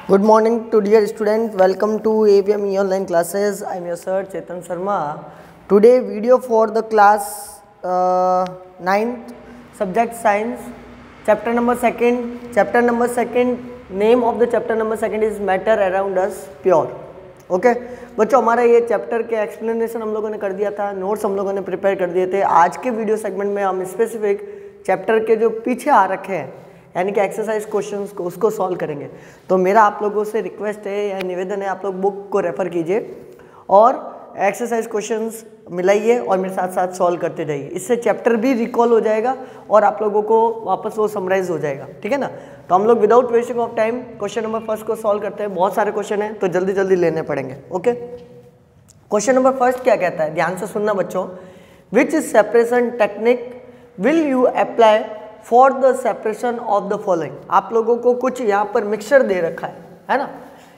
Good morning to dear students. Welcome to AVM online classes. I am your sir Chetan Sharma. Today video for the class 9th subject science chapter number 2nd. Chapter number 2nd name of the chapter number 2nd is matter around us pure. Okay बच्चों, हमारा ये chapter के explanation हम लोगों ने कर दिया था, नोट्स हम लोगों ने प्रिपेयर कर दिए थे। आज के वीडियो सेगमेंट में हम स्पेसिफिक चैप्टर के जो पीछे आ रखे हैं यानी कि एक्सरसाइज क्वेश्चंस को उसको सॉल्व करेंगे। तो मेरा आप लोगों से रिक्वेस्ट है या निवेदन है, आप लोग बुक को रेफर कीजिए और एक्सरसाइज क्वेश्चंस मिलाइए और मेरे साथ साथ सॉल्व करते जाइए। इससे चैप्टर भी रिकॉल हो जाएगा और आप लोगों को वापस वो समराइज हो जाएगा, ठीक है ना। तो हम लोग without wasting of time question number first को सॉल्व करते हैं। बहुत सारे क्वेश्चन हैं तो जल्दी जल्दी लेने पड़ेंगे। ओके, क्वेश्चन नंबर फर्स्ट क्या कहता है, ध्यान से सुनना बच्चों। Which separation technique will you apply for the separation of the following. आप लोगों को कुछ यहाँ पर मिक्सचर दे रखा है ना।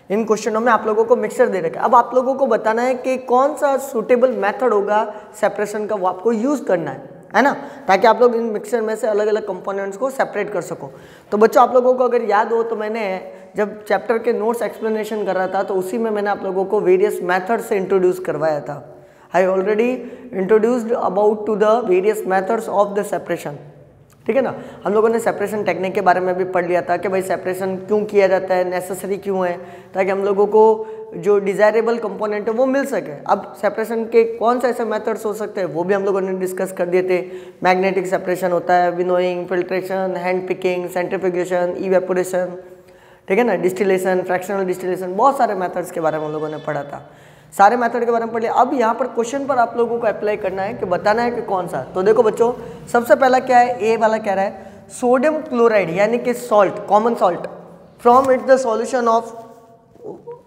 इन क्वेश्चनों में आप लोगों को मिक्सचर दे रखा है। अब आप लोगों को बताना है कि कौन सा सूटेबल मेथड होगा सेपरेशन का, वो आपको यूज करना है ना, ताकि आप लोग इन मिक्सचर में से अलग अलग कंपोनेंट्स को सेपरेट कर सको। तो बच्चों, आप लोगों को अगर याद हो तो मैंने जब चैप्टर के नोट्स एक्सप्लेनेशन कर रहा था तो उसी में मैंने आप लोगों को वेरियस मेथड से इंट्रोड्यूस करवाया था। I already introduced about to the various methods of the separation, ठीक है ना। हम लोगों ने सेपरेशन टेक्निक के बारे में भी पढ़ लिया था कि भाई सेपरेशन क्यों किया जाता है, नेसेसरी क्यों है, ताकि हम लोगों को जो डिज़ायरेबल कंपोनेंट है वो मिल सके। अब सेपरेशन के कौन से ऐसे मेथड्स हो सकते हैं वो भी हम लोगों ने डिस्कस कर दिए थे। मैग्नेटिक सेपरेशन होता है, winnowing, filtration, hand picking, centrifugation, evaporation, ठीक है ना, डिस्टिलेशन, फ्रैक्शनल डिस्टिलेशन, बहुत सारे मेथड्स के बारे में हम लोगों ने पढ़ा था। सारे मेथड के बारे में पढ़ लिया। अब यहाँ पर क्वेश्चन पर आप लोगों को अप्लाई करना है कि बताना है कि कौन सा। तो देखो बच्चों, सबसे पहला क्या है, ए वाला कह रहा है सोडियम क्लोराइड यानी कि salt, common salt from it the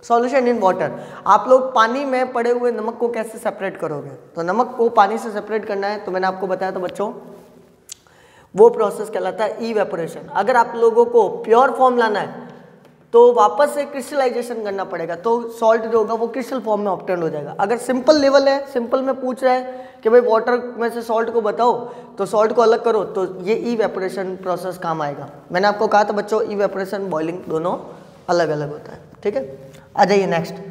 solution in water. आप लोग पानी में पड़े हुए नमक को कैसे सेपरेट करोगे। तो नमक को पानी से सेपरेट करना है, तो मैंने आपको बताया था बच्चों, वो प्रोसेस कहलाता है इवेपोरेशन। अगर आप लोगों को प्योर फॉर्म लाना है तो वापस से क्रिस्टलाइजेशन करना पड़ेगा, तो सॉल्ट जो होगा वो क्रिस्टल फॉर्म में ऑब्टेन हो जाएगा। अगर सिंपल लेवल है, सिंपल में पूछ रहा है कि भाई वाटर में से सॉल्ट को बताओ, तो सॉल्ट को अलग करो, तो ये इवेपोरेशन प्रोसेस काम आएगा। मैंने आपको कहा था बच्चों, इवेपोरेशन बॉइलिंग दोनों अलग अलग होता है, ठीक है। आ जाइए नेक्स्ट।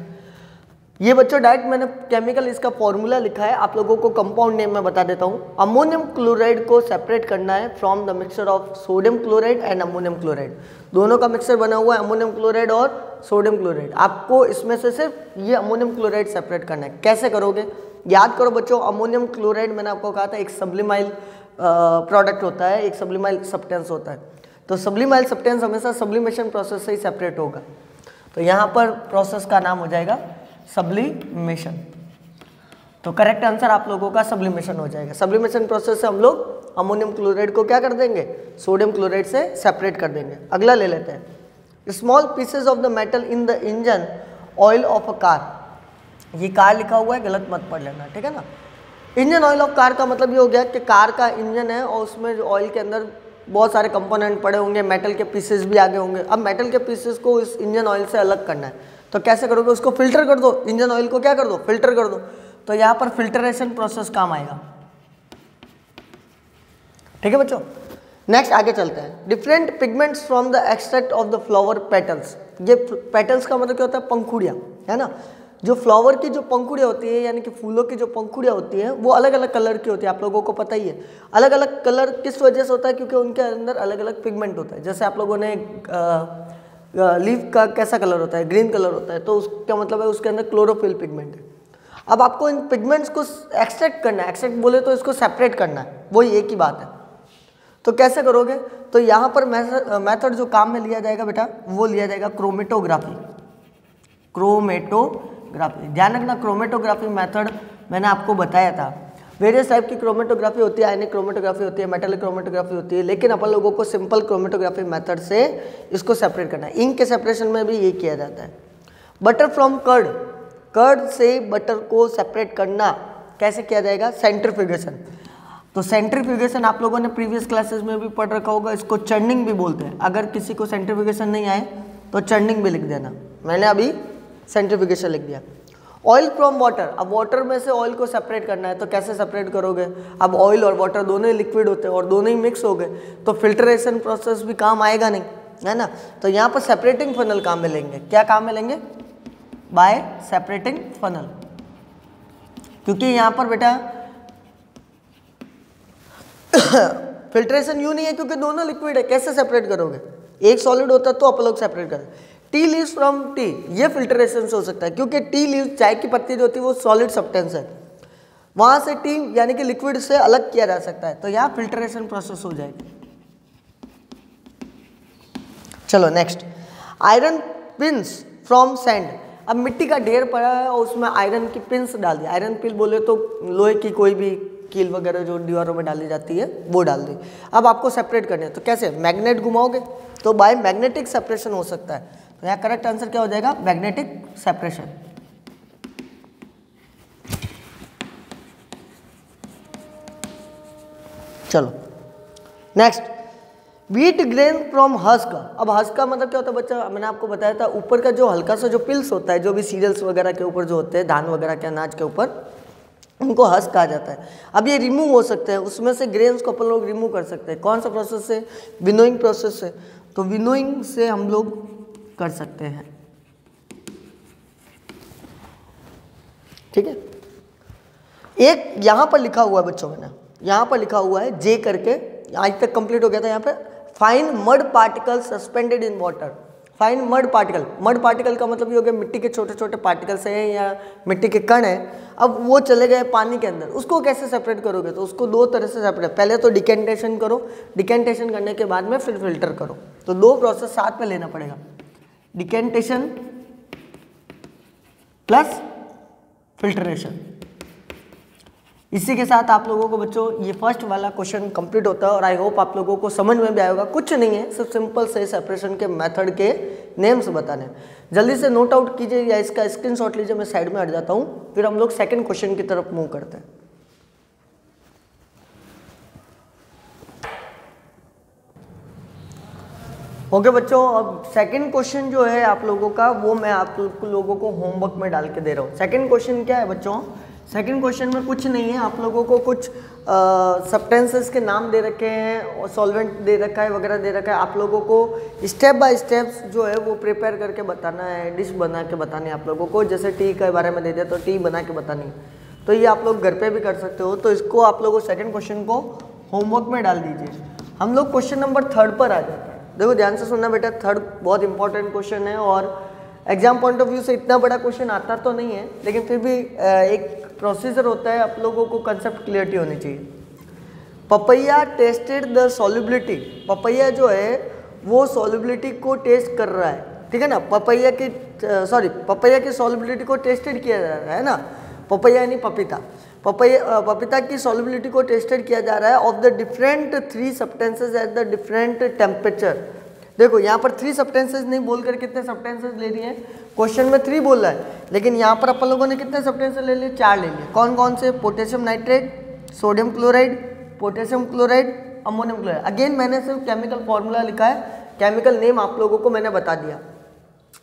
ये बच्चों डायरेक्ट मैंने केमिकल इसका फॉर्मूला लिखा है, आप लोगों को कंपाउंड नेम में बता देता हूँ। अमोनियम क्लोराइड को सेपरेट करना है from the mixture of sodium chloride and ammonium chloride. दोनों का मिक्सचर बना हुआ है अमोनियम क्लोराइड और सोडियम क्लोराइड। आपको इसमें से सिर्फ ये अमोनियम क्लोराइड सेपरेट करना है। कैसे करोगे, याद करो बच्चों, अमोनियम क्लोराइड मैंने आपको कहा था एक सब्लिमाइल प्रोडक्ट होता है, एक सब्लिमाइल सब्सटेंस होता है। तो सब्लिमाइल सब्सटेंस हमेशा सब्लिमेशन प्रोसेस से ही सेपरेट होगा। तो यहाँ पर प्रोसेस का नाम हो जाएगा सब्लिमेशन। तो करेक्ट आंसर आप लोगों का सब्लिमेशन हो जाएगा। सब्लिमेशन प्रोसेस से हम लोग अमोनियम क्लोराइड को क्या कर देंगे, सोडियम क्लोराइड से सेपरेट कर देंगे। अगला ले लेते हैं, small pieces of the metal in the engine oil of a car. ये कार लिखा हुआ है, गलत मत पढ़ लेना, ठीक है ना। इंजन ऑयल ऑफ कार का मतलब ये हो गया कि कार का इंजन है और उसमें जो ऑयल के अंदर बहुत सारे कंपोनेंट पड़े होंगे, मेटल के पीसेस भी आगे होंगे। अब मेटल के पीसेस को इस इंजन ऑयल से अलग करना है, तो कैसे करोगे, उसको फिल्टर कर दो, इंजन ऑयल को क्या कर दो, फिल्टर कर दो। तो यहाँ पर फिल्टरेशन प्रोसेस काम आएगा, ठीक है बच्चों। नेक्स्ट आगे चलते हैं। Different pigments from the extract of the flower petals. ये पेटल्स का मतलब क्या होता है, पंखुड़ियाँ, है ना। जो फ्लावर की जो पंखुड़ियाँ होती है यानी कि फूलों की जो पंखुड़ियाँ होती हैं वो अलग अलग कलर की होती है, आप लोगों को पता ही है। अलग अलग कलर किस वजह से होता है, क्योंकि उनके अंदर अलग अलग पिगमेंट होता है। जैसे आप लोगों ने लीफ का कैसा कलर होता है, ग्रीन कलर होता है, तो उसका मतलब है उसके अंदर क्लोरोफिल पिगमेंट है। अब आपको इन पिगमेंट्स को एक्सट्रैक्ट करना है, एक्सट्रैक्ट बोले तो इसको सेपरेट करना है, वही एक ही बात है। तो कैसे करोगे, तो यहाँ पर मेथड जो काम में लिया जाएगा बेटा वो लिया जाएगा क्रोमेटोग्राफी। क्रोमेटोग्राफी ध्यान रखना, क्रोमेटोग्राफी मेथड मैंने आपको बताया था। वेरियस टाइप की क्रोमेटोग्राफी होती है, आयनिक क्रोमेटोग्राफी होती है, मेटलिक क्रोमेटोग्राफी होती है, लेकिन अपन लोगों को सिंपल क्रोमेटोग्राफी मेथड से इसको सेपरेट करना है। इंक के सेपरेशन में भी ये किया जाता है। बटर फ्रॉम कर्ड, कर्ड से बटर को सेपरेट करना कैसे किया जाएगा, सेंट्रीफ्यूगेशन। तो सेंट्रीफ्यूगेशन आप लोगों ने प्रीवियस क्लासेस में भी पढ़ रखा होगा, इसको चर्निंग भी बोलते हैं। अगर किसी को सेंट्रीफ्यूगेशन नहीं आए तो चर्निंग भी लिख देना, मैंने अभी सेंट्रीफ्यूगेशन लिख दिया। ऑयल फ्रॉम वाटर, अब वाटर में से ऑयल को सेपरेट करना है, तो कैसे सेपरेट करोगे। अब ऑयल और वाटर दोनों ही लिक्विड होते हैं और दोनों ही मिक्स हो गए, तो फिल्ट्रेशन प्रोसेस भी काम आएगा नहीं, है ना। तो यहाँ पर सेपरेटिंग फनल काम में लेंगे, क्या काम में लेंगे, बाय सेपरेटिंग फनल, क्योंकि यहाँ पर बेटा फिल्ट्रेशन यूं नहीं है क्योंकि दोनों लिक्विड है, कैसे सेपरेट करोगे, एक सॉलिड होता तो आप लोग सेपरेट करें। टी लीव्स फ्रॉम टी, ये फिल्ट्रेशन से हो सकता है क्योंकि टी लीव्स, चाय की पत्ती जो होती है वो सॉलिड सब्सटेंस है, वहां से टी यानी कि लिक्विड से अलग किया जा सकता है, तो यहाँ फिल्ट्रेशन प्रोसेस हो जाएगी। चलो next, iron pins from sand, अब मिट्टी का ढेर पड़ा है और उसमें आयरन की पिंस डाल दी, आयरन पिल बोले तो लोहे की कोई भी कील वगैरह जो दीवारों में डाली जाती है वो डाल दी। अब आपको सेपरेट करने हैं तो कैसे, मैग्नेट घुमाओगे तो बाय मैग्नेटिक सेपरेशन हो सकता है, तो यहाँ करेक्ट आंसर क्या हो जाएगा, मैग्नेटिक सेपरेशन। चलो next, wheat grain from husk, अब हस्क का मतलब क्या होता है बच्चा, मैंने आपको बताया था ऊपर का जो हल्का सा जो पिल्स होता है, जो भी सीरियल्स वगैरह के ऊपर जो होते हैं, धान वगैरह के अनाज के ऊपर, उनको हस्क कहा जाता है। अब ये रिमूव हो सकते हैं, उसमें से ग्रेन्स को अपन लोग रिमूव कर सकते हैं, कौन सा प्रोसेस से, विनोइंग प्रोसेस से, तो विनोइंग से हम लोग कर सकते हैं, ठीक है। एक यहाँ पर लिखा हुआ है बच्चों, मैंने यहाँ पर लिखा हुआ है जे करके, आज तक कंप्लीट हो गया था यहाँ पे, fine mud particle suspended in water, fine mud particle, mud particle का मतलब ये हो गया मिट्टी के छोटे छोटे पार्टिकल्स हैं या मिट्टी के कण हैं, अब वो चले गए पानी के अंदर, उसको कैसे सेपरेट करोगे, तो उसको दो तरह से सेपरेट, पहले तो डिकेंटेशन करो, डिकेंटेशन करने के बाद में फिर फिल्टर करो, तो दो प्रोसेस साथ में लेना पड़ेगा, डिकेंटेशन प्लस फिल्ट्रेशन। इसी के साथ आप लोगों को बच्चों ये फर्स्ट वाला क्वेश्चन कंप्लीट होता है और आई होप आप लोगों को समझ में भी आएगा, कुछ नहीं है, सिर्फ सिंपल से सेपरेशन के मेथड के नेम्स बताने, जल्दी से नोट आउट कीजिए या इसका स्क्रीनशॉट लीजिए, मैं साइड में हट जाता हूँ, फिर हम लोग सेकंड क्वेश्चन की तरफ मूव करते हैं। ओके बच्चों, अब सेकंड क्वेश्चन जो है आप लोगों का वो मैं आप लोगों को होमवर्क में डाल के दे रहा हूँ। सेकंड क्वेश्चन क्या है बच्चों, सेकंड क्वेश्चन में कुछ नहीं है, आप लोगों को कुछ सब्सटेंसेस के नाम दे रखे हैं और सॉल्वेंट दे रखा है वगैरह दे रखा है, आप लोगों को स्टेप बाय स्टेप्स जो है वो प्रिपेयर करके बताना है, डिश बना के बतानी है आप लोगों को, जैसे टी के बारे में दे दिया तो टी बना के बतानी है, तो ये आप लोग घर पे भी कर सकते हो, तो इसको आप लोगों सेकंड क्वेश्चन को होमवर्क में डाल दीजिए। हम लोग क्वेश्चन नंबर 3 पर आ जाते हैं। देखो ध्यान से सुनना बेटा, 3 बहुत इंपॉर्टेंट क्वेश्चन है और एग्जाम पॉइंट ऑफ व्यू से इतना बड़ा क्वेश्चन आता तो नहीं है, लेकिन फिर भी एक प्रोसीजर होता है, आप लोगों को कंसेप्ट क्लियरिटी होनी चाहिए। Papaya tested the solubility, papaya जो है वो सॉल्युबिलिटी को टेस्ट कर रहा है, ठीक है ना, पपैया की सॉल्युबिलिटी को टेस्टेड किया जा रहा है ना, पपैया यानी पपीता, पपीता की सॉल्युबिलिटी को टेस्टेड किया जा रहा है of the different 3 substances at the different temperature. देखो यहाँ पर 3 सब्सटेंसेस नहीं बोलकर कितने सब्सटेंसेस ले लिए हैं, क्वेश्चन में 3 बोल रहा है, लेकिन यहाँ पर अपन लोगों ने कितने सब्सटेंसेस ले लिए, 4 ले लिए। कौन कौन से, potassium nitrate, sodium chloride, potassium chloride, ammonium chloride. Again मैंने सिर्फ केमिकल फॉर्मूला लिखा है, केमिकल नेम आप लोगों को मैंने बता दिया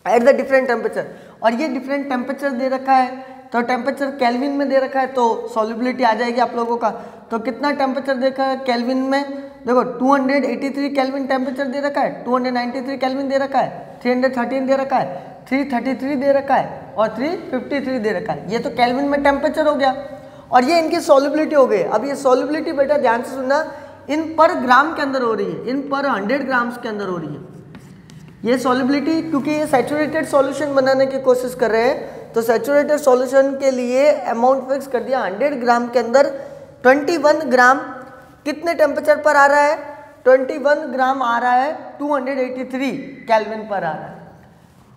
एट द डिफरेंट टेम्परेचर, और ये डिफरेंट टेम्परेचर दे रखा है, तो टेम्परेचर केल्विन में दे रखा है तो सॉल्युबिलिटी आ जाएगी आप लोगों का। तो कितना टेम्परेचर देखा है केल्विन में, देखो 283 केल्विन टेम्परेचर दे रखा है, 293 केल्विन दे रखा है, 313 दे रखा है, 333 दे रखा है और 353 दे रखा है, ये तो केल्विन में टेम्परेचर हो गया और ये इनकी सॉल्युबिलिटी हो गई। अब ये सॉल्युबिलिटी बेटा ध्यान से सुनना, इन पर ग्राम के अंदर हो रही है, इन पर 100 ग्राम्स के अंदर हो रही है ये सॉल्युबिलिटी, क्योंकि ये सैचुरेटेड सॉल्यूशन बनाने की कोशिश कर रहे हैं, तो सैचुरेटेड सॉल्यूशन के लिए अमाउंट फिक्स कर दिया 100 ग्राम के अंदर 21 ग्राम कितने टेम्परेचर पर आ रहा है, 21 ग्राम आ रहा है 283 केल्विन पर आ रहा है,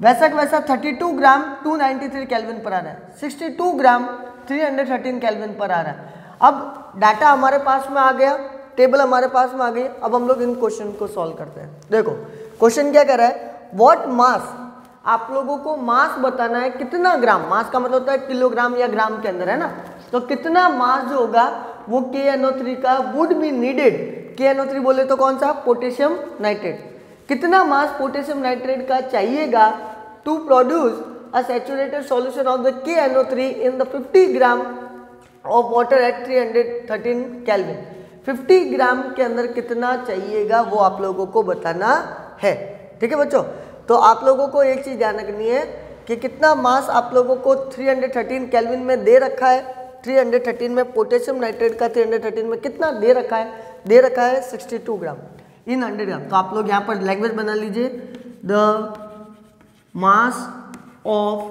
वैसा का वैसा 32 ग्राम 293 केल्विन पर आ रहा है, 62 ग्राम 313 केल्विन पर आ रहा है। अब डाटा हमारे पास में आ गया, टेबल हमारे पास में आ गई, अब हम लोग इन क्वेश्चन को सॉल्व करते हैं। देखो क्वेश्चन क्या कर रहा है, व्हाट मास, आप लोगों को मास बताना है, कितना ग्राम, मास का मतलब होता है किलोग्राम या ग्राम के अंदर है ना, तो कितना मास जो होगा वो KNO3 का वुड बी नीडेड, KNO3 बोले तो कौन सा, पोटेशियम नाइट्रेट, कितना मास पोटेशियम नाइट्रेट का चाहिएगा to produce a saturated solution of the KNO3 in the 50 gram of water at 313 kelvin. 50 gram के अंदर कितना चाहिएगा वो आप लोगों को बताना है, ठीक है बच्चों। तो आप लोगों को एक चीज़ ध्यान रखनी है कि कितना मास आप लोगों को 313 केल्विन में दे रखा है। 313 में पोटेशियम नाइट्रेट का 313 में कितना दे रखा है? दे रखा है 62 ग्राम इन 100 ग्राम। तो आप लोग यहाँ पर लैंग्वेज बना लीजिए, the mass of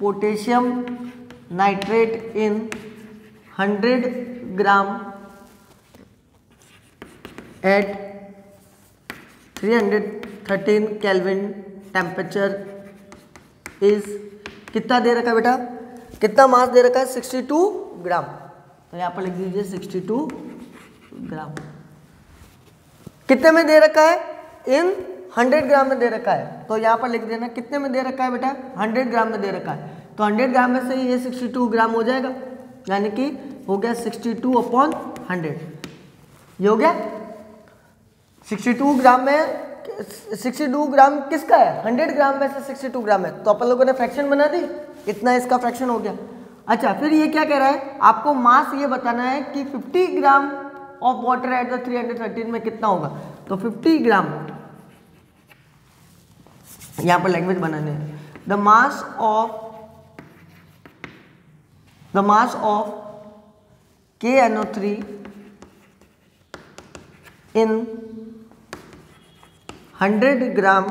potassium nitrate in 100 gram at 313 kelvin temperature is, कितना दे रखा है बेटा? कितना मास दे रखा है? 62 ग्राम। तो यहाँ पर लिख दीजिए 62 ग्राम। कितने में दे रखा है? इन 100 ग्राम में दे रखा है। तो यहाँ पर लिख देना कितने में दे रखा है बेटा? 100 ग्राम में दे रखा है। तो 100 ग्राम में से ये 62 ग्राम हो जाएगा, यानी कि हो गया 62/100। ये हो गया 62 ग्राम में। 62 ग्राम किसका है? 100 ग्राम में से 62 ग्राम है। तो अपन लोगों ने फ्रैक्शन बना दी, इतना इसका फ्रैक्शन हो गया। अच्छा, फिर ये क्या कह रहा है? आपको मास ये बताना है कि 50 gram of water at the 313 में कितना होगा। तो 50 ग्राम, यहां पर लैंग्वेज बनाने है, the mass of KNO3 in 100 gram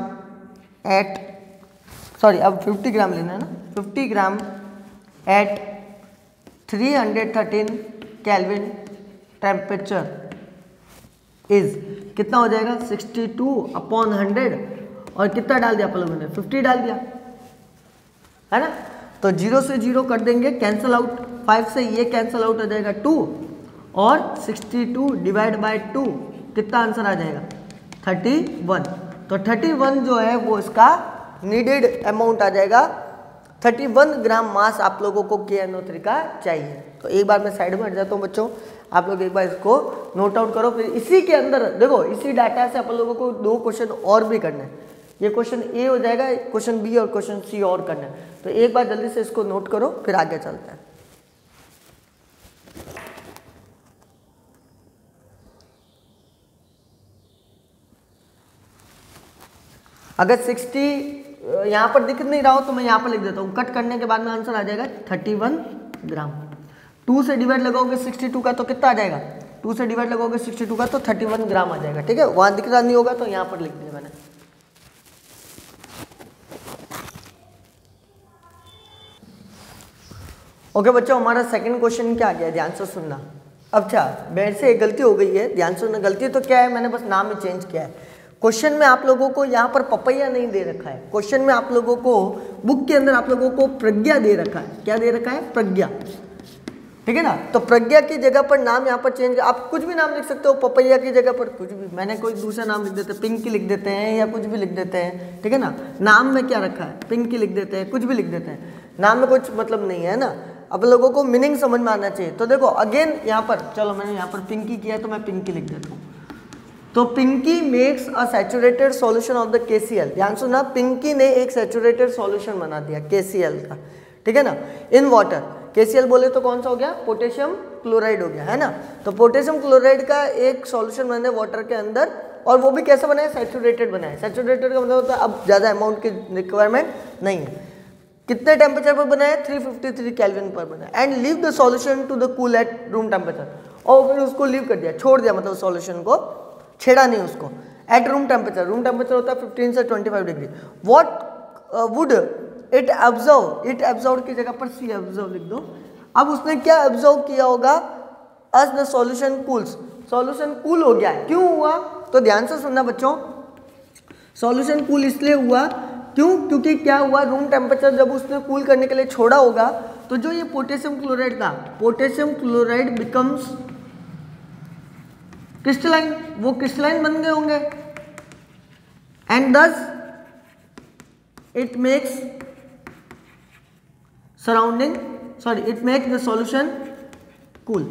at, sorry अब 50 ग्राम लेना है ना, 50 gram at 313 kelvin temperature is, कितना हो जाएगा? 62/100। और कितना डाल दिया अपन लोगों ने? 50 डाल दिया, है ना। तो 0 से 0 कर देंगे, कैंसिल आउट। 5 से ये कैंसिल आउट हो जाएगा 2, और 62 डिवाइड बाय 2, कितना आंसर आ जाएगा? 31। तो 31 जो है वो इसका नीडेड अमाउंट आ जाएगा। 31 ग्राम मास आप लोगों को KNO3 का चाहिए। तो एक बार मैं साइड में हट जाता हूँ बच्चों, आप लोग एक बार इसको नोट आउट करो। फिर इसी के अंदर देखो, इसी डाटा से अपन लोगों को 2 क्वेश्चन और भी करने हैं। ये क्वेश्चन ए हो जाएगा, क्वेश्चन बी और क्वेश्चन सी और करना है। तो एक बार जल्दी से इसको नोट करो, फिर आगे चलते हैं। अगर 60 यहाँ पर दिख नहीं रहा हो तो मैं यहाँ पर लिख देता हूँ, कट करने के बाद में आंसर आ जाएगा 31 ग्राम। 2 से डिवाइड लगाओगे 62 का तो कितना आ जाएगा? 2 से डिवाइड लगाओगे 62 का तो 31 ग्राम आ जाएगा। ठीक है, वहाँ दिख रहा नहीं होगा तो यहाँ पर लिख दिया मैंने। ओके बच्चों, हमारा सेकंड क्वेश्चन क्या आ गया? ध्यान से सुनना। अच्छा, मेरे से एक गलती हो गई है, ध्यान से सुनना। गलती तो क्या है, मैंने बस नाम ही चेंज किया है। क्वेश्चन में आप लोगों को यहाँ पर पपैया नहीं दे रखा है। क्वेश्चन में आप लोगों को बुक के अंदर आप लोगों को प्रज्ञा दे रखा है। क्या दे रखा है? प्रज्ञा। ठीक है ना। तो प्रज्ञा की जगह पर नाम यहाँ पर चेंज, आप कुछ भी नाम लिख सकते हो। पपैया की जगह पर कुछ भी, मैंने कोई दूसरा नाम लिख देते, पिंकी लिख देते हैं या कुछ भी लिख देते हैं। ठीक है ना। नाम में क्या रखा है? पिंकी लिख देते हैं, कुछ भी लिख देते हैं। नाम में कुछ मतलब नहीं है ना। अब लोगों को मीनिंग समझ में आना चाहिए। तो देखो अगेन यहाँ पर, चलो मैंने यहाँ पर पिंकी किया तो मैं पिंकी लिख देता हूँ। तो Pinky makes a saturated solution of the KCl। ध्यान सुना, पिंकी ने एक सैचुरेटेड सॉल्यूशन बना दिया KCl का। ठीक है ना, इन वाटर। KCl बोले तो कौन सा हो गया? पोटेशियम क्लोराइड हो गया, है ना। तो पोटेशियम क्लोराइड का एक सॉल्यूशन बने वाटर के अंदर, और वो भी कैसा बनाया? सैचुरेटेड बनाया। सैचुरेटेड का मतलब होता है अब ज़्यादा अमाउंट की रिक्वायरमेंट नहीं है। कितने टेम्परेचर पर बनाया? 353 केल्विन पर बनाया। And leave the solution to the cool at room temperature. और फिर उसको लीव कर दिया, छोड़ दिया, मतलब सॉल्यूशन को छेड़ा नहीं उसको। Eight room temperature, room temperature होता है 15 से 25 degree. What would it absorb? It absorb की जगह पर सी एब्जॉर्व लिख दो। अब उसने क्या एब्जॉर्व किया होगा? As the solution cools. Solution cool हो गया है। क्यों हुआ? तो ध्यान से सुनना बच्चों, सॉल्यूशन कूल इसलिए हुआ क्यों? क्योंकि क्या हुआ? रूम टेम्परेचर जब उसने कूल करने के लिए छोड़ा होगा तो जो ये पोटेशियम क्लोराइड था, पोटेशियम क्लोराइड बिकम्स क्रिस्टलाइन, वो क्रिस्टलाइन बन गए होंगे। And thus it makes surrounding, sorry it makes the solution cool.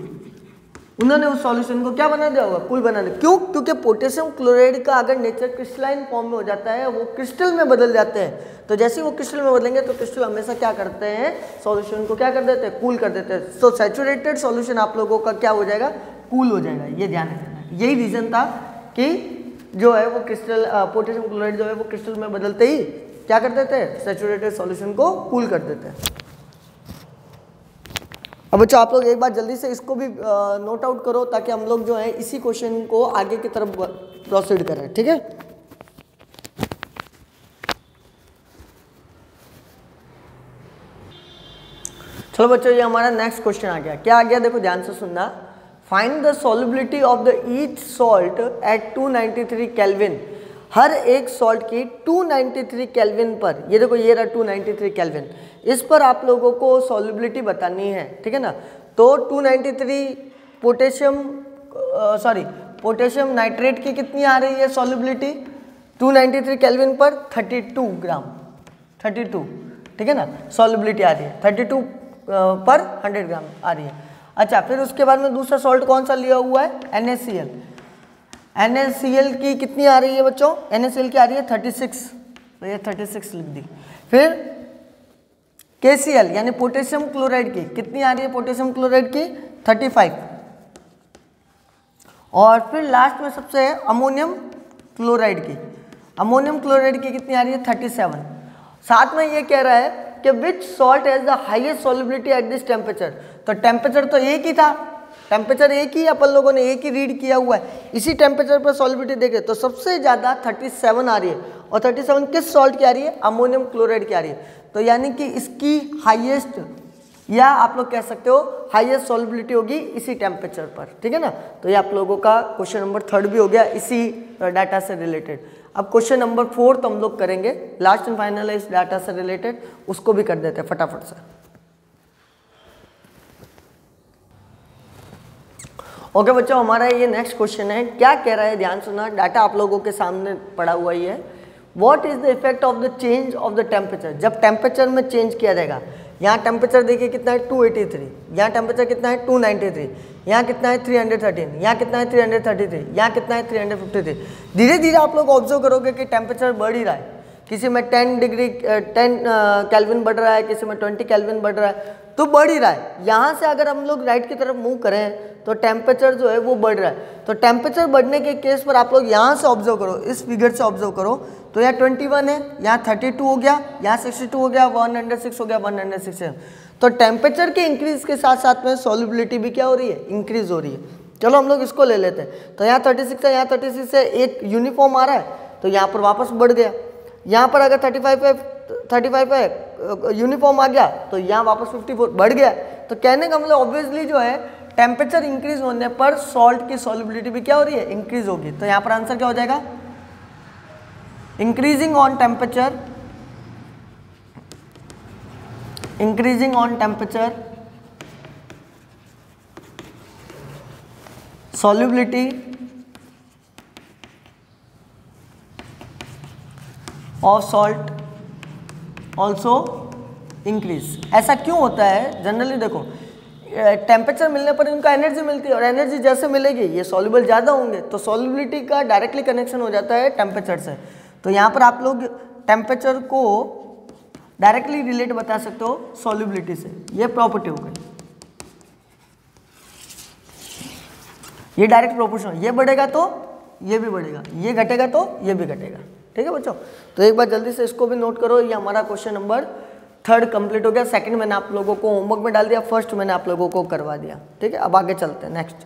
उन्होंने उस सॉल्यूशन को क्या बना दिया होगा? कूल बना दिया। क्यों? क्योंकि पोटेशियम क्लोराइड का अगर नेचर क्रिस्टलाइन फॉर्म में हो जाता है, वो क्रिस्टल में बदल जाते हैं। तो जैसे ही वो क्रिस्टल में बदलेंगे तो क्रिस्टल हमेशा क्या करते हैं? सॉल्यूशन को क्या कर देते हैं? कूल कर देते हैं। तो सैचुरेटेड सॉल्यूशन आप लोगों का क्या हो जाएगा? कूल हो जाएगा। ये ध्यान रखना। यही रीजन था कि जो है वो क्रिस्टल, पोटेशियम क्लोराइड जो है वो क्रिस्टल में बदलते ही क्या कर देते हैं, सैचुरेटेड सॉल्यूशन को कूल कर देते हैं। अब बच्चों आप लोग एक बार जल्दी से इसको भी नोट आउट करो ताकि हम लोग जो है इसी क्वेश्चन को आगे की तरफ प्रोसीड करें, ठीक है। चलो बच्चों ये हमारा नेक्स्ट क्वेश्चन आ गया। क्या आ गया देखो ध्यान से सुनना। Find the solubility of the each salt at 293 kelvin. हर एक सॉल्ट की 293 केल्विन पर, ये देखो ये रहा 293 केल्विन, इस पर आप लोगों को सॉल्युबिलिटी बतानी है, ठीक है ना। तो 293 पोटेशियम नाइट्रेट की कितनी आ रही है सॉल्युबिलिटी 293 केल्विन पर, 32 ग्राम, 32, ठीक है ना, सॉल्युबिलिटी आ रही है 32 पर 100 ग्राम आ रही है। अच्छा फिर उसके बाद में दूसरा सॉल्ट कौन सा लिया हुआ है, NaCl। NaCl की कितनी आ रही है बच्चों, NaCl की आ रही है 36, तो ये 36 लिख दी। फिर KCl यानी पोटेशियम क्लोराइड की कितनी आ रही है, पोटेशियम क्लोराइड की 35, और फिर लास्ट में सबसे अमोनियम क्लोराइड की, अमोनियम क्लोराइड की कितनी आ रही है 37। साथ में ये कह रहा है कि which salt has the highest solubility at this temperature. तो टेम्परेचर तो एक ही था, टेम्परेचर एक ही अपन लोगों ने एक ही रीड किया हुआ है, इसी टेम्परेचर पर सॉल्युबिलिटी देखे तो सबसे ज़्यादा 37 आ रही है, और 37 किस सॉल्ट की आ रही है, अमोनियम क्लोराइड की आ रही है। तो यानी कि इसकी हाईएस्ट, या आप लोग कह सकते हो हाईएस्ट सॉल्युबिलिटी होगी इसी टेम्परेचर पर, ठीक है ना। तो ये आप लोगों का क्वेश्चन नंबर 3 भी हो गया इसी डाटा से रिलेटेड। अब क्वेश्चन नंबर 4 तो हम लोग करेंगे, लास्ट एंड फाइनल है इस डाटा से रिलेटेड, उसको भी कर देते हैं फटाफट से। ओके बच्चों हमारा ये नेक्स्ट क्वेश्चन है। क्या कह रहा है ध्यान सुना, डाटा आप लोगों के सामने पड़ा हुआ ही है। What is the effect of the change of the temperature, जब टेम्परेचर में चेंज किया जाएगा। यहाँ टेम्परेचर देखिए कितना है 283, यहाँ टेम्परेचर कितना है 293, यहाँ कितना है 313, यहाँ कितना है 333, यहाँ कितना है 353। धीरे धीरे आप लोग ऑब्जर्व करोगे कि टेम्परेचर बढ़ ही रहा है, किसी में 10 केल्विन बढ़ रहा है, किसी में 20 केल्विन बढ़ रहा है, तो बढ़ ही रहा है। यहाँ से अगर हम लोग राइट की तरफ मूव करें तो टेम्परेचर जो है वो बढ़ रहा है। तो टेम्परेचर बढ़ने के केस पर आप लोग यहाँ से ऑब्जर्व करो, इस फिगर से ऑब्जर्व करो, तो यहाँ 21 है, यहाँ 32 हो गया, यहाँ 62 हो गया, 106 हो गया, 106 है। तो टेम्परेचर के इंक्रीज के साथ साथ में सॉल्युबिलिटी भी क्या हो रही है, इंक्रीज हो रही है। चलो हम लोग इसको ले लेते हैं। तो यहाँ 36 है, यहाँ 36 है, एक यूनिफॉर्म आ रहा है, तो यहाँ पर वापस बढ़ गया। यहाँ पर अगर 35 है यूनिफॉर्म आ गया, तो यहाँ वापस 54 बढ़ गया। तो कहने का मतलब ऑब्वियसली जो है टेम्परेचर इंक्रीज होने पर सॉल्ट की सॉल्युबिलिटी भी क्या हो रही है, इंक्रीज होगी। तो यहाँ पर आंसर क्या हो जाएगा, increasing on temperature, increasing on temperature solubility of salt also increase. ऐसा क्यों होता है, जनरली देखो टेम्परेचर मिलने पर इनका एनर्जी मिलती है, और एनर्जी जैसे मिलेगी ये सॉल्युबल ज़्यादा होंगे, तो सॉल्युबिलिटी का डायरेक्टली कनेक्शन हो जाता है टेम्परेचर से। तो यहाँ पर आप लोग टेम्परेचर को डायरेक्टली रिलेट बता सकते हो सॉल्युबिलिटी से, ये प्रॉपर्टी हो गई, ये डायरेक्ट प्रोपोर्शनल, ये बढ़ेगा तो ये भी बढ़ेगा, ये घटेगा तो ये भी घटेगा, ठीक है बच्चों। तो एक बार जल्दी से इसको भी नोट करो, ये हमारा क्वेश्चन नंबर 3 कंप्लीट हो गया। सेकंड मैंने आप लोगों को होमवर्क में डाल दिया, फर्स्ट मैंने आप लोगों को करवा दिया, ठीक है। अब आगे चलते हैं नेक्स्ट।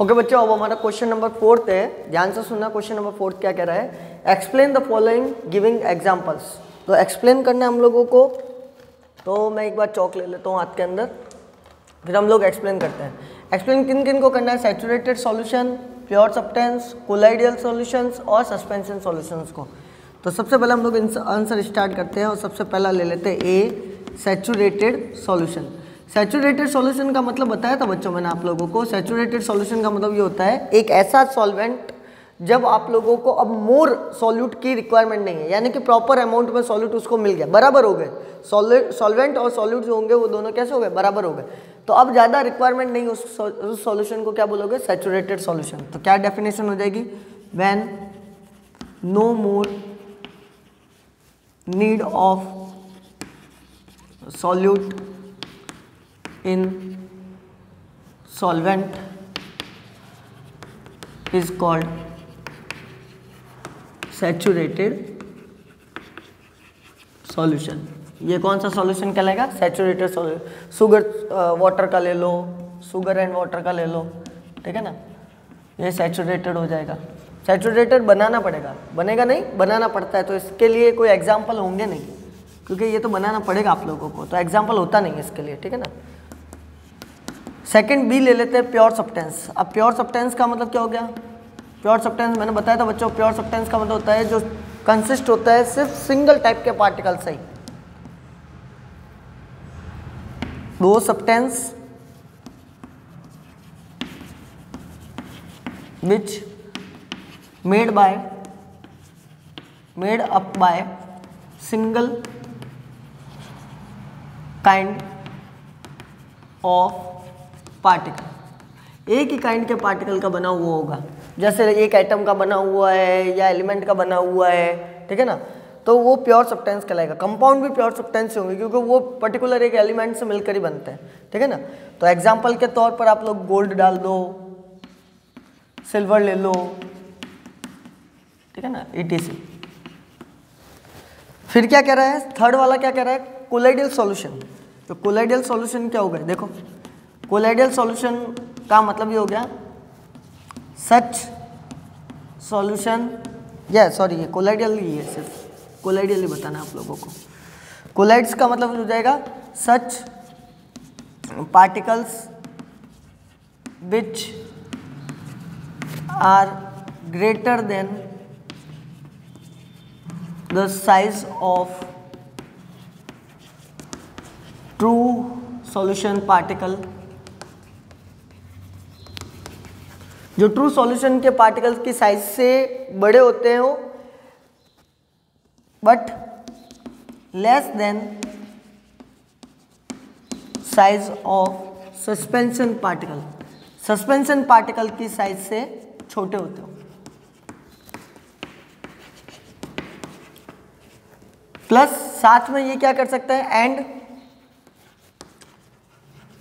ओके बच्चों अब हमारा क्वेश्चन नंबर 4 है, ध्यान से सुनना। क्वेश्चन नंबर 4 क्या कह रहा है, explain the following giving examples. तो एक्सप्लेन करना है हम लोगों को, तो मैं एक बार चौक ले लेता हूँ हाथ के अंदर, फिर हम लोग एक्सप्लेन करते हैं। एक्सप्लेन किन किन को करना है, saturated solution, pure substance, colloidal solutions और सस्पेंशन सॉल्यूशंस को। तो सबसे पहले हम लोग आंसर स्टार्ट करते हैं, और सबसे पहला ले लेते हैं ए, सैचुरेटेड सॉल्यूशन। सैचुरेटेड सॉल्यूशन का मतलब बताया था बच्चों मैंने आप लोगों को। सैचुरेटेड सॉल्यूशन का मतलब ये होता है एक ऐसा सॉल्वेंट जब आप लोगों को अब मोर सॉल्यूट की रिक्वायरमेंट नहीं है, यानी कि प्रॉपर अमाउंट में सॉल्यूट उसको मिल गया, बराबर हो गए, सॉल्वेंट और सॉल्यूट जो होंगे वो दोनों कैसे हो गए, बराबर हो गए। तो अब ज़्यादा रिक्वायरमेंट नहीं, उस सॉल्यूशन को क्या बोलोगे, सैचुरेटेड सॉल्यूशन। तो क्या डेफिनेशन हो जाएगी, when no more need of solute in solvent is called saturated solution. ये कौन सा सॉल्यूशन कहलाएगा? Saturated solution. शुगर वाटर का ले लो, शुगर एंड वाटर का ले लो, ठीक है ना, ये सैचुरेटेड हो जाएगा। सैचुरेटेड बनाना पड़ेगा, बनेगा नहीं, बनाना पड़ता है, तो इसके लिए कोई एग्जाम्पल होंगे नहीं, क्योंकि ये तो बनाना पड़ेगा आप लोगों को, तो एग्जाम्पल होता नहीं है इसके लिए, ठीक है ना। सेकंड बी ले लेते हैं, प्योर सब्सटेंस। अब प्योर सब्सटेंस का मतलब क्या हो गया? प्योर सब्सटेंस मैंने बताया था बच्चों, प्योर सब्सटेंस का मतलब होता है जो कंसिस्ट होता है सिर्फ सिंगल टाइप के पार्टिकल से ही। दो substance which made up by single kind of particle। एक ही काइंड के पार्टिकल का बना हुआ होगा, जैसे एक एटम का बना हुआ है या एलिमेंट का बना हुआ है, ठीक है ना, तो वो प्योर सब्सटेंस कहलाएगा। कंपाउंड भी प्योर सब्सटेंस होंगे क्योंकि वो पर्टिकुलर एक एलिमेंट से मिलकर ही बनते हैं, ठीक है ना। तो एग्जाम्पल के तौर पर आप लोग गोल्ड डाल दो, सिल्वर ले लो, ठीक है ना, ETC। फिर क्या कह रहा है? थर्ड वाला क्या कह रहा है? Colloidal solution. तो कोलाइडल सॉल्यूशन क्या हो गया? देखो, कोलाइडल सॉल्यूशन का मतलब ये हो गया सच सॉल्यूशन, या सॉरी ये कोलाइडल ही है, सिर्फ कोलाइडल ही बताना आप लोगों को। कोलाइड्स का मतलब हो जाएगा such particles which are greater than the size of true solution particle। जो ट्रू सॉल्यूशन के पार्टिकल्स की साइज से बड़े होते हो but less than size of suspension particle. Suspension particle की साइज से छोटे होते हो। प्लस साथ में ये क्या कर सकते हैं? And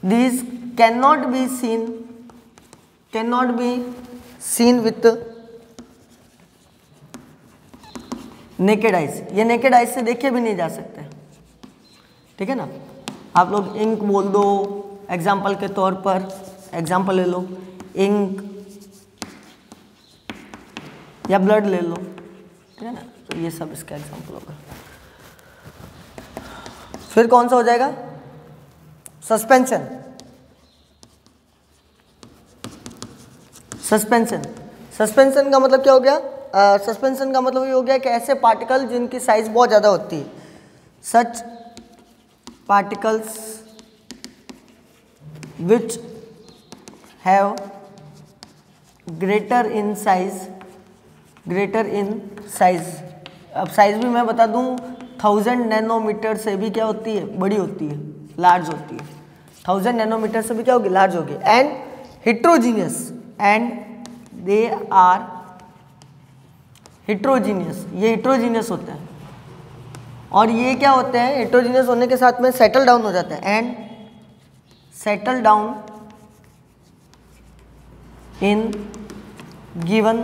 these can not be seen with naked eyes. ये नेकेड आइज से देखे भी नहीं जा सकते, ठीक है ना। आप लोग इंक बोल दो एग्जाम्पल के तौर पर, एग्जाम्पल ले लो, इंक या ब्लड ले लो, ठीक है ना, तो ये सब इसका एग्जाम्पल होगा। फिर कौन सा हो जाएगा? सस्पेंशन। सस्पेंशन का मतलब क्या हो गया? सस्पेंशन का मतलब ये हो गया कि ऐसे पार्टिकल जिनकी साइज बहुत ज़्यादा होती है, such particles which have greater in size. अब साइज भी मैं बता दूं, 1000 नैनोमीटर से भी क्या होती है? बड़ी होती है, लार्ज होती है। 1000 नैनोमीटर से भी क्या होगी? लार्ज होगी। And heterogeneous, and they are heterogeneous. ये हिट्रोजीनियस होते हैं, और ये क्या होते हैं? हिट्रोजीनियस होने के साथ में सेटल डाउन हो जाते हैं, and settle down in given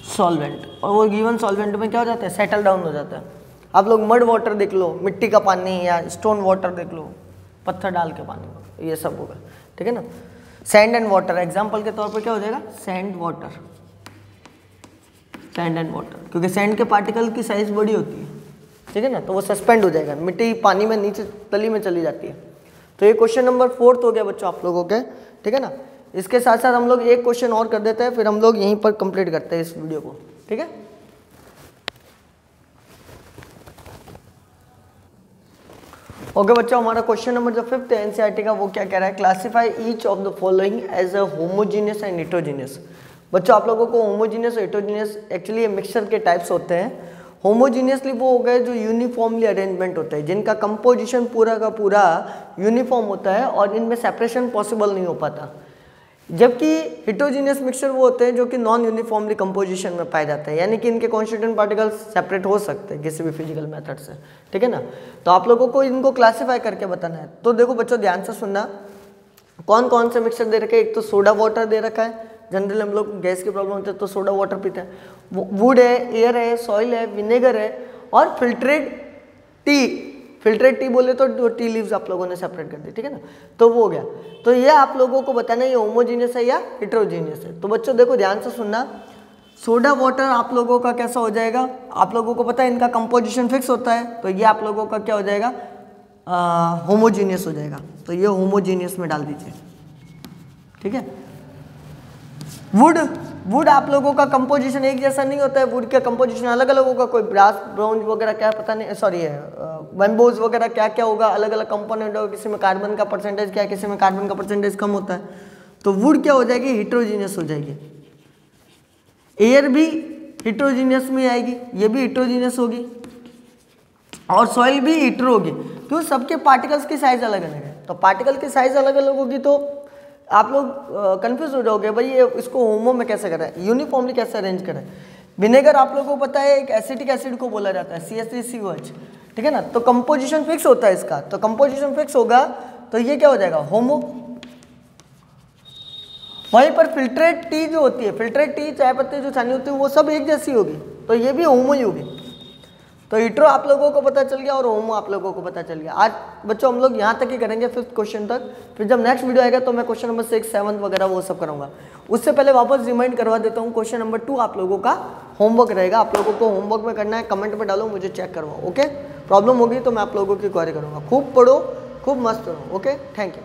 solvent. और वो गिवन सॉल्वेंट में क्या हो जाता है? सेटल डाउन हो जाता है। आप लोग मड वाटर देख लो, मिट्टी का पानी, या स्टोन वाटर देख लो, पत्थर डाल के पानी, ये सब होगा, ठीक है ना। सैंड एंड वाटर एग्जाम्पल के तौर पर क्या हो जाएगा? सैंड एंड वाटर, क्योंकि सैंड के पार्टिकल की साइज बड़ी होती है, ठीक है ना, तो वो सस्पेंड हो जाएगा, मिट्टी पानी में नीचे तली में चली जाती है। तो ये क्वेश्चन नंबर 4 हो गया बच्चों आप लोगों के, ठीक है ना। इसके साथ साथ हम लोग एक क्वेश्चन और कर देते हैं, फिर हम लोग यहीं पर कंप्लीट करते हैं इस वीडियो को, ठीक है। ओके बच्चों, हमारा क्वेश्चन नंबर जो 5 है एनसीईआरटी का, वो क्या कह रहा है? Classify each of the following as a homogeneous and heterogeneous. बच्चों आप लोगों को होमोजीनियस और हेटेरोजीनियस एक्चुअली मिक्सचर के टाइप्स होते हैं। होमोजीनियसली वो हो गए जो यूनिफॉर्मली अरेंजमेंट होते हैं, जिनका कंपोजिशन पूरा का पूरा यूनिफॉर्म होता है और इनमें सेपरेशन पॉसिबल नहीं हो पाता। जबकि हेटेरोजीनियस मिक्सचर वो होते हैं जो कि नॉन यूनिफॉर्मली कंपोजिशन में पाए जाते हैं, यानी कि इनके कॉन्स्टिट्यूएंट पार्टिकल्स सेपरेट हो सकते हैं किसी भी फिजिकल मेथड से, ठीक है ना। तो आप लोगों को इनको क्लासिफाई करके बताना है। तो देखो बच्चों ध्यान से सुनना, कौन कौन से मिक्सचर दे रखे हैं, एक तो सोडा वाटर दे रखा है, जनरली हम लोग गैस की प्रॉब्लम होती है तो सोडा वाटर पीते हैं, वुड है, एयर है, सॉइल है, विनेगर है और फिल्ट्रेट टी। फिल्ट्रेट टी बोले तो टी लीव्स आप लोगों ने सेपरेट कर दी, ठीक है ना, तो वो हो गया। तो ये आप लोगों को बताना ये होमोजीनियस है या हेट्रोजीनियस है। तो बच्चों देखो ध्यान से सुनना, सोडा वाटर आप लोगों का कैसा हो जाएगा, आप लोगों को पता है इनका कंपोजिशन फिक्स होता है, तो ये आप लोगों का क्या हो जाएगा, होमोजीनियस हो जाएगा। तो ये होमोजीनियस में डाल दीजिए, ठीक है। वुड आप लोगों का कंपोजिशन एक जैसा नहीं होता है, वुड का कंपोजिशन अलग अलग होगा, कोई ब्रास ब्रॉन्ज वगैरह क्या पता नहीं, सॉरी है बैम्बूज वगैरह क्या क्या होगा, अलग अलग कंपोनेंट होगा, किसी में कार्बन का परसेंटेज क्या है, किसी में कार्बन का परसेंटेज कम होता है। तो वुड क्या हो जाएगी, हेट्रोजीनियस हो जाएगी। एयर भी हेट्रोजीनियस में आएगी, ये भी हेट्रोजीनियस होगी, और सॉइल भी हेट्रो होगी, क्यों, सबके पार्टिकल्स की साइज अलग अलग है। तो पार्टिकल की साइज अलग अलग होगी तो आप लोग कंफ्यूज हो जाओगे, भाई ये इसको होमो में कैसे करें, यूनिफॉर्मली कैसे अरेंज करें। विनेगर आप लोगों को पता है एक एसिटिक एसिड को बोला जाता है, CH3COH, ठीक है ना। तो कंपोजिशन फिक्स होता है इसका, तो कंपोजिशन फिक्स होगा तो ये क्या हो जाएगा, होमो। वहीं पर फिल्ट्रेट टी जो होती है, फिल्ट्रेट टी चाय पत्ती जो छानी होती है वो सब एक जैसी होगी, तो ये भी होमो ही होगी। तो हेट्रो आप लोगों को पता चल गया और होमो आप लोगों को पता चल गया। आज बच्चों हम लोग यहाँ तक ही करेंगे 5th क्वेश्चन तक, फिर जब नेक्स्ट वीडियो आएगा तो मैं क्वेश्चन नंबर 6, 7 वगैरह वो सब कराऊंगा। उससे पहले वापस रिमाइंड करवा देता हूँ, क्वेश्चन नंबर 2 आप लोगों का होमवर्क रहेगा, आप लोगों को होमवर्क में करना है, कमेंट में डालो, मुझे चेक करवाओ, ओके। प्रॉब्लम होगी तो मैं आप लोगों की क्वेरी करूँगा। खूब पढ़ो, खूब मस्त रहो, ओके, थैंक यू।